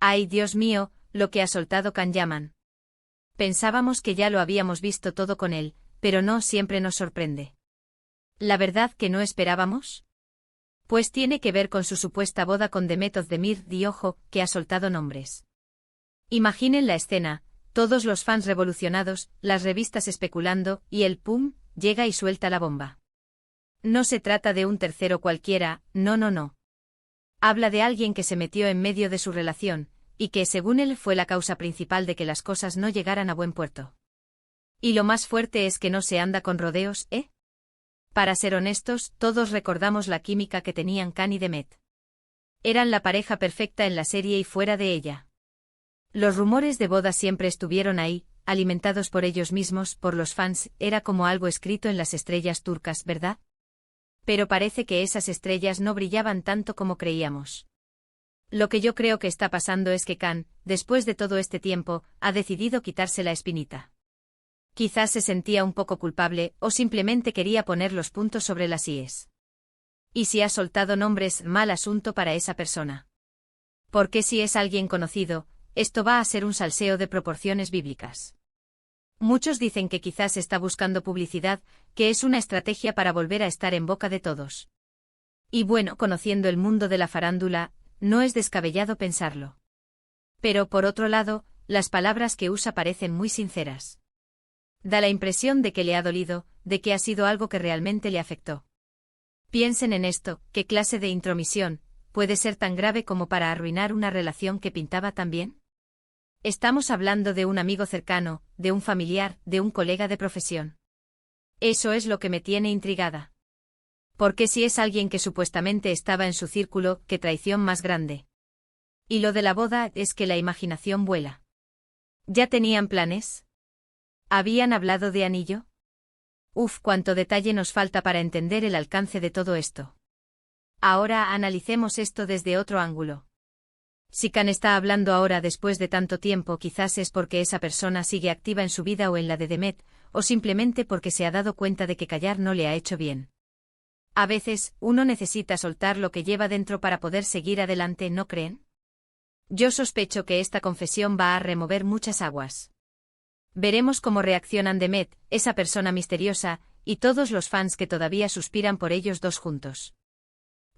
Ay, Dios mío, lo que ha soltado Can Yaman. Pensábamos que ya lo habíamos visto todo con él, pero no siempre nos sorprende. ¿La verdad que no esperábamos? Pues tiene que ver con su supuesta boda con Demet Özdemir, y ojo, que ha soltado nombres. Imaginen la escena, todos los fans revolucionados, las revistas especulando, y el pum, llega y suelta la bomba. No se trata de un tercero cualquiera, no. Habla de alguien que se metió en medio de su relación, y que, según él, fue la causa principal de que las cosas no llegaran a buen puerto. Y lo más fuerte es que no se anda con rodeos, ¿eh? Para ser honestos, todos recordamos la química que tenían Can y Demet. Eran la pareja perfecta en la serie y fuera de ella. Los rumores de boda siempre estuvieron ahí, alimentados por ellos mismos, por los fans, era como algo escrito en las estrellas turcas, ¿verdad? Pero parece que esas estrellas no brillaban tanto como creíamos. Lo que yo creo que está pasando es que Can, después de todo este tiempo, ha decidido quitarse la espinita. Quizás se sentía un poco culpable, o simplemente quería poner los puntos sobre las íes. Y si ha soltado nombres, mal asunto para esa persona. Porque si es alguien conocido, esto va a ser un salseo de proporciones bíblicas. Muchos dicen que quizás está buscando publicidad, que es una estrategia para volver a estar en boca de todos. Y bueno, conociendo el mundo de la farándula, no es descabellado pensarlo. Pero por otro lado, las palabras que usa parecen muy sinceras. Da la impresión de que le ha dolido, de que ha sido algo que realmente le afectó. Piensen en esto, ¿qué clase de intromisión puede ser tan grave como para arruinar una relación que pintaba tan bien? Estamos hablando de un amigo cercano, de un familiar, de un colega de profesión. Eso es lo que me tiene intrigada. Porque si es alguien que supuestamente estaba en su círculo, qué traición más grande. Y lo de la boda es que la imaginación vuela. ¿Ya tenían planes? ¿Habían hablado de anillo? Uf, cuánto detalle nos falta para entender el alcance de todo esto. Ahora analicemos esto desde otro ángulo. Si Can está hablando ahora después de tanto tiempo, quizás es porque esa persona sigue activa en su vida o en la de Demet, o simplemente porque se ha dado cuenta de que callar no le ha hecho bien. A veces, uno necesita soltar lo que lleva dentro para poder seguir adelante, ¿no creen? Yo sospecho que esta confesión va a remover muchas aguas. Veremos cómo reaccionan Demet, esa persona misteriosa, y todos los fans que todavía suspiran por ellos dos juntos.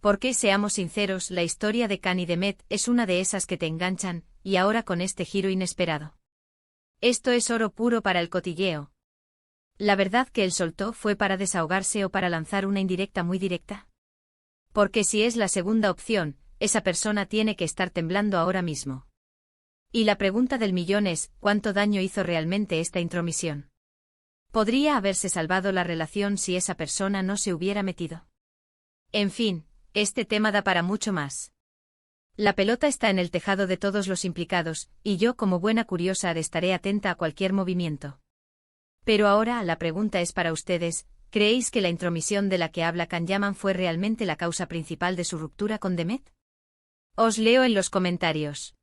Porque, seamos sinceros, la historia de Can y Demet es una de esas que te enganchan, y ahora con este giro inesperado. Esto es oro puro para el cotilleo. ¿La verdad que él soltó fue para desahogarse o para lanzar una indirecta muy directa? Porque si es la segunda opción, esa persona tiene que estar temblando ahora mismo. Y la pregunta del millón es, ¿cuánto daño hizo realmente esta intromisión? ¿Podría haberse salvado la relación si esa persona no se hubiera metido? En fin, este tema da para mucho más. La pelota está en el tejado de todos los implicados, y yo como buena curiosa estaré atenta a cualquier movimiento. Pero ahora la pregunta es para ustedes, ¿creéis que la intromisión de la que habla Can Yaman fue realmente la causa principal de su ruptura con Demet? Os leo en los comentarios.